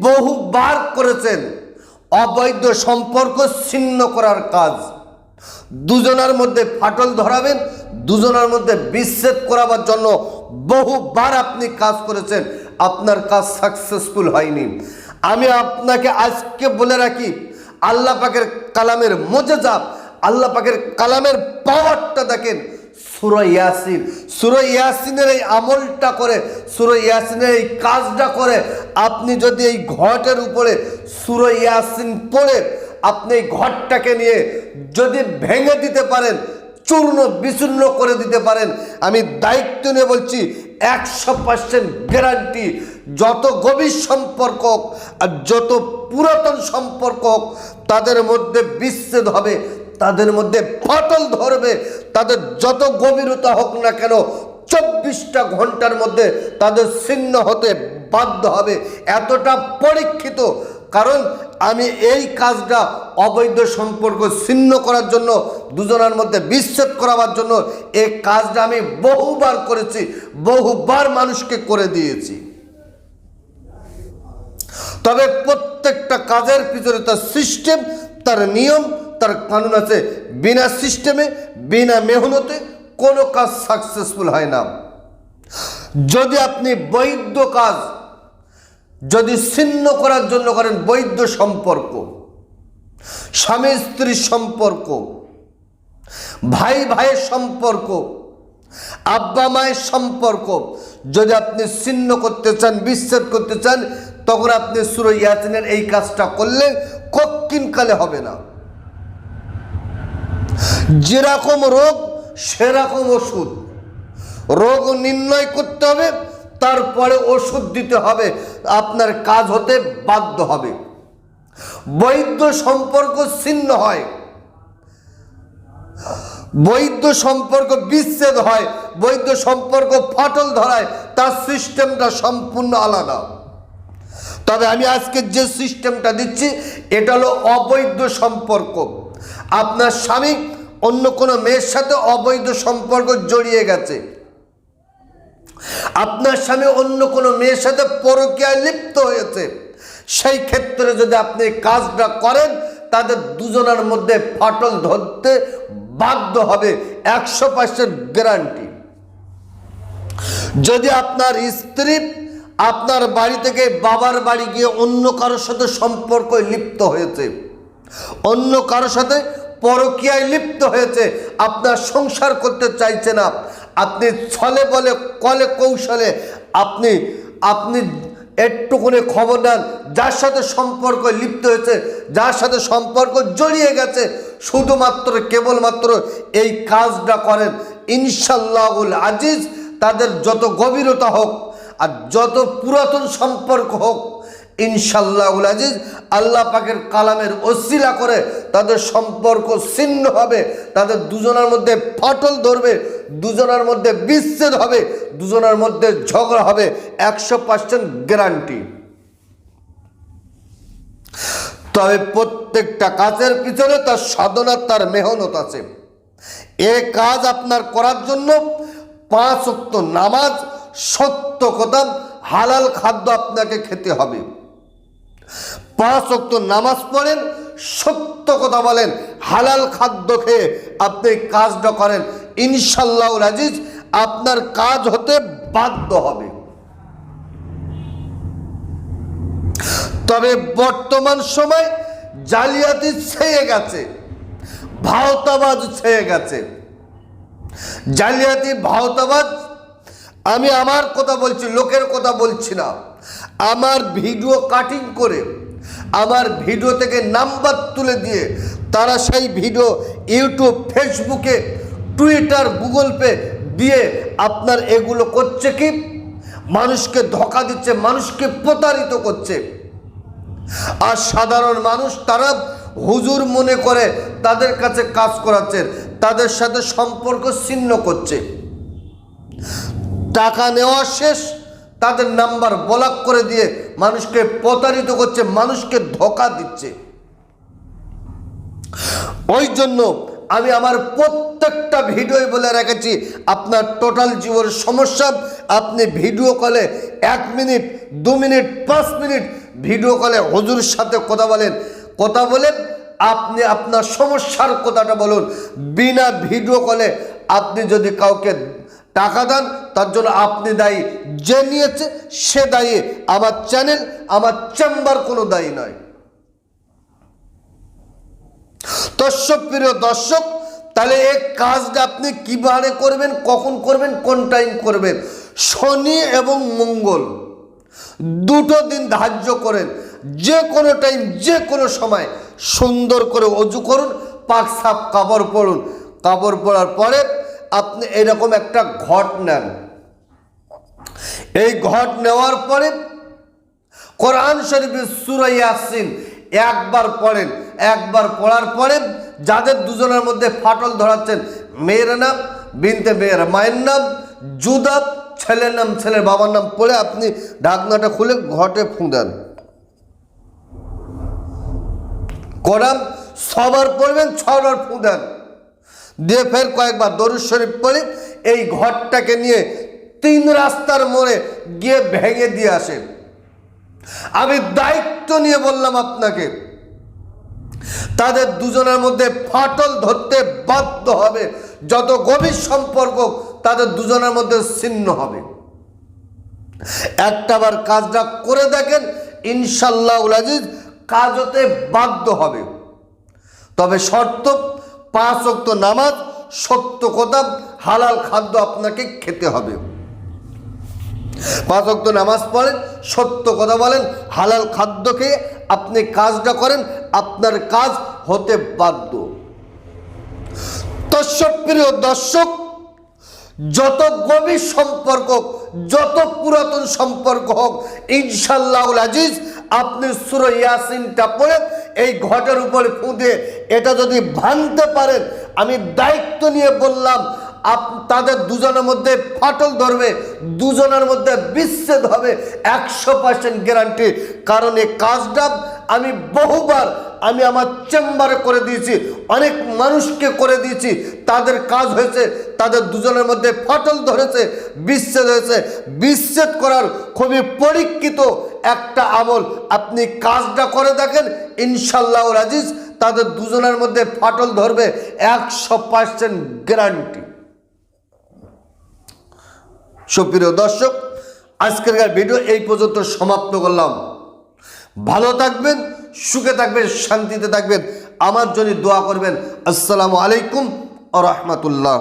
বহুবার করেছেন অবৈধ সম্পর্ক ছিন্ন করার কাজ। দুজনের মধ্যে ফাটল ধরাবেন, দুজনের মধ্যে বিচ্ছেদ করাবার জন্য বহুবার আপনি কাজ করেছেন, আপনার কাজ সাকসেসফুল হয়নি। আমি আপনাকে আজকে বলে রাখি, আল্লাহ পাকের কালামের মুজিজা, আল্লাহ পাকের কালামের পাওয়ারটা দেখেন। সূরা ইয়াসিন, সূরা ইয়াসিনের এই আমলটা করে, সূরা ইয়াসিনের এই কাজটা করে আপনি যদি এই ঘটের উপরে সূরা ইয়াসিন পড়ে আপনি এই ঘরটাকে নিয়ে যদি ভেঙে দিতে পারেন, চূর্ণ বিচূর্ণ করে দিতে পারেন, আমি দায়িত্ব নিয়ে বলছি 100% গ্যারান্টি। যত গভীর সম্পর্ক আর যত পুরাতন সম্পর্ক তাদের মধ্যে বিচ্ছেদ হবে, তাদের মধ্যে ফাটল ধরবে, তাদের যত গভীরতা হোক না কেন 24টা ঘন্টার মধ্যে তাদের ছিন্ন হতে বাধ্য হবে। এতটা পরীক্ষিত, কারণ আমি এই কাজটা অবৈধ সম্পর্ক ছিন্ন করার জন্য, দুজনের মধ্যে বিচ্ছেদ করাবার জন্য এই কাজটা আমি বহুবার করেছি, বহুবার মানুষকে করে দিয়েছি। তবে প্রত্যেকটা কাজের পিছনে তার সিস্টেম, তার নিয়ম, তার কানুন আছে। বিনা সিস্টেমে, বিনা মেহনতে কোনো কাজ সাকসেসফুল হয় না। যদি আপনি বৈধ কাজ যদি ছিন্ন করার জন্য করেন, বৈধ সম্পর্ক, স্বামী স্ত্রীর সম্পর্ক, ভাই ভাইয়ের সম্পর্ক, আব্বা মায়ের সম্পর্ক যদি আপনি ছিন্ন করতে চান, বিচ্ছেদ করতে চান, তখন আপনি সূরা ইয়াসিনের এই কাজটা করলে কক্ষিণকালে হবে না। যেরকম রোগ সেরকম ওষুধ, রোগ নির্ণয় করতে হবে, তারপরে ওষুধ দিতে হবে, আপনার কাজ হতে বাধ্য হবে। বৈধ সম্পর্ক ছিন্ন হয়, বৈধ সম্পর্ক বিচ্ছেদ হয়, বৈধ সম্পর্ক ফাটল ধরায়, তার সিস্টেমটা সম্পূর্ণ আলাদা। তবে আমি আজকে যে সিস্টেমটা দিচ্ছি এটা হলো অবৈধ সম্পর্ক। আপনার স্বামী অন্য কোনো মেয়ের সাথে অবৈধ সম্পর্ক জড়িয়ে গেছে, আপনার স্বামী অন্য কোনো মেয়ের সাথে পরকীয়ায় লিপ্ত হয়েছে, সেই ক্ষেত্রে যদি আপনি কাজটা করেন তাদের দুজনের মধ্যে ফাটল ধরতে বাধ্য হবে, 100% গ্যারান্টি। যদি আপনার স্ত্রী আপনার বাড়ি থেকে বাবার বাড়ি গিয়ে অন্য কারোর সাথে সম্পর্ক লিপ্ত হয়েছে, অন্য কারোর সাথে পরকীয়ায় লিপ্ত হয়েছে, আপনার সংসার করতে চাইছে না, আপনি ছলে বলে কলে কৌশলে আপনি আপনি একটুকুনি খবর নেন, যার সাথে সম্পর্ক লিপ্ত হয়েছে, যার সাথে সম্পর্ক জড়িয়ে গেছে, শুধুমাত্র কেবলমাত্র এই কাজটা করেন, ইনশাআল্লাহুল আজিজ তাদের যত গভীরতা হোক আর যত পুরাতন সম্পর্ক হোক, ইনশাআল্লাহুল আজিজ আল্লাহ পাকের কালামের ওসিলা করে তাদের সম্পর্ক ছিন্ন হবে, তাদের দুজনের মধ্যে ফাটল ধরবে, দুজনের মধ্যে বিচ্ছেদ হবে, দুজনের মধ্যে ঝগড়া হবে, 100% গ্যারান্টি। তবে প্রত্যেকটা কাজের পিছনে তার সাধনা, তার মেহনত আছে। এই কাজ আপনার করার জন্য 5 ওয়াক্ত নামাজ, সত্য কথা, হালাল খাদ্য আপনাকে খেতে হবে। 5 ওয়াক্ত নামাজ পড়েন, সত্য কথা বলেন, হালাল খাদ্য খেয়ে আপনি কাজটা করেন, ইনশাআল্লাহুল আজিজ আপনার কাজ হতে বাধ্য হবে। তবে বর্তমান সময় জালিয়াতি ছেয়ে গেছে, ভাওতাবাজ ছেয়ে গেছে। জালিয়াতি, ভাওতাবাজ, আমি আমার কথা বলছি, লোকের কথা বলছি না। আমার ভিডিও কাটিং করে, আমার ভিডিও থেকে নাম্বার তুলে দিয়ে তারা সেই ভিডিও ইউটিউব, ফেসবুকে, টুইটার, গুগল পে দিয়ে আপনার এগুলো করছে কি, মানুষকে ধোঁকা দিচ্ছে, মানুষকে প্রতারিত করছে। আর সাধারণ মানুষ তারা হুজুর মনে করে তাদের কাছে কাজ করাচ্ছেন, তাদের সাথে সম্পর্ক ছিন্ন করছে। টাকা নেওয়া শেষ, তাদের নাম্বার ব্লক করে দিয়ে মানুষকে প্রতারিত করছে, মানুষকে ধোঁকা দিচ্ছে। ওই জন্য আমি আমার প্রত্যেকটা ভিডিওয় বলে রেখেছি, আপনার টোটাল জীবনের সমস্যা আপনি ভিডিও কলে 1 মিনিট, 2 মিনিট, 5 মিনিট ভিডিও কলে হুজুরের সাথে কথা বলেন, কথা বলে আপনি আপনার সমস্যার কথাটা বলুন। বিনা ভিডিও কলে আপনি যদি কাউকে টাকা দেন তার জন্য আপনি দায়ী, যে নিয়েছে সে দায়ী, আমার চ্যানেল আমার চেম্বার কোনো দায়ী নয়। দর্শক, প্রিয় দর্শক, তাহলে এই কাজটা আপনি কিভাবে করবেন, কখন করবেন, কোন টাইম করবেন? শনি এবং মঙ্গল দুটো দিন ধার্য করেন, যে কোনো টাইম যে কোনো সময় সুন্দর করে অজু করুন, পাক সাপ কাপড় পরুন, কাপড় পরার পরে আপনি এরকম একটা ঘট নেন। এই ঘট নেওয়ার পরে কোরআন শরীফের সূরা ইয়াসিন একবার পড়েন। একবার পড়ার পরে যাদের দুজনের মধ্যে ফাটল ধরাচ্ছেন, মেয়ের নাম বিনতে মেয়ের, মায়ের নাম জুদাব, ছেলের নাম ছেলের বাবার নাম পড়ে আপনি ঢাকনাটা খুলে ঘটে ফুঁ দেন। কোরআন সবার পড়বেন, 6 বার ফুঁ দেন, দিয়ে ফের কয়েকবার দরুদ শরীফ পড়ে এই ঘরটাকে নিয়ে 3 রাস্তার মোড়ে গিয়ে ভেঙে দিয়ে আসেন। আমি দায়িত্ব নিয়ে বললাম আপনাকে, তাদের দুজনের মধ্যে ফাটল ধরতে বাধ্য হবে, যত গভীর সম্পর্ক তাদের দুজনের মধ্যে ছিন্ন হবে। একটাবার কাজটা করে দেখেন, ইনশাআল্লাহুল আজিজ কাজ হতে বাধ্য হবে। তবে শর্ত 5 ওয়াক্ত নামাজ, সত্য কথা, হালাল খাদ্য আপনাকে খেতে হবে। 5 ওয়াক্ত নামাজ পড়েন, সত্য কথা বলেন, হালাল খাদ্য খেয়ে আপনি কাজটা করেন, আপনার কাজ হতে বাধ্য। দর্শক, প্রিয় দর্শক, যত গভীর সম্পর্ক, যত পুরাতন সম্পর্ক হোক, ইনশাআল্লাহুল আজিজ আপনি সূরা ইয়াসিনটা পড়ে এই ঘটের উপরে ফুঁ দিয়ে এটা যদি ভাঙতে পারেন, আমি দায়িত্ব নিয়ে বললাম তাদের দুজনের মধ্যে ফাটল ধরবে, দুজনের মধ্যে বিচ্ছেদ হবে, 100% গ্যারান্টি। কারণ এই কাজটা আমি বহুবার আমি আমার চেম্বারে করে দিয়েছি, অনেক মানুষকে করে দিয়েছি, তাদের কাজ হয়েছে, তাদের দুজনের মধ্যে ফাটল ধরেছে, বিচ্ছেদ হয়েছে। বিচ্ছেদ করার খুবই পরীক্ষিত একটা আমল, আপনি কাজটা করে দেখেন, ইনশাআল্লাহুল আজিজ তাদের দুজনের মধ্যে ফাটল ধরবে, 100% গ্যারান্টি। সুপ্রিয় দর্শক, আজকের ভিডিও এই পর্যন্ত সমাপ্ত করলাম। ভালো থাকবেন, সুখে থাকবেন, শান্তিতে থাকবেন, আমার জন্য দোয়া করবেন। আসসালামু আলাইকুম ওয়া রাহমাতুল্লাহ।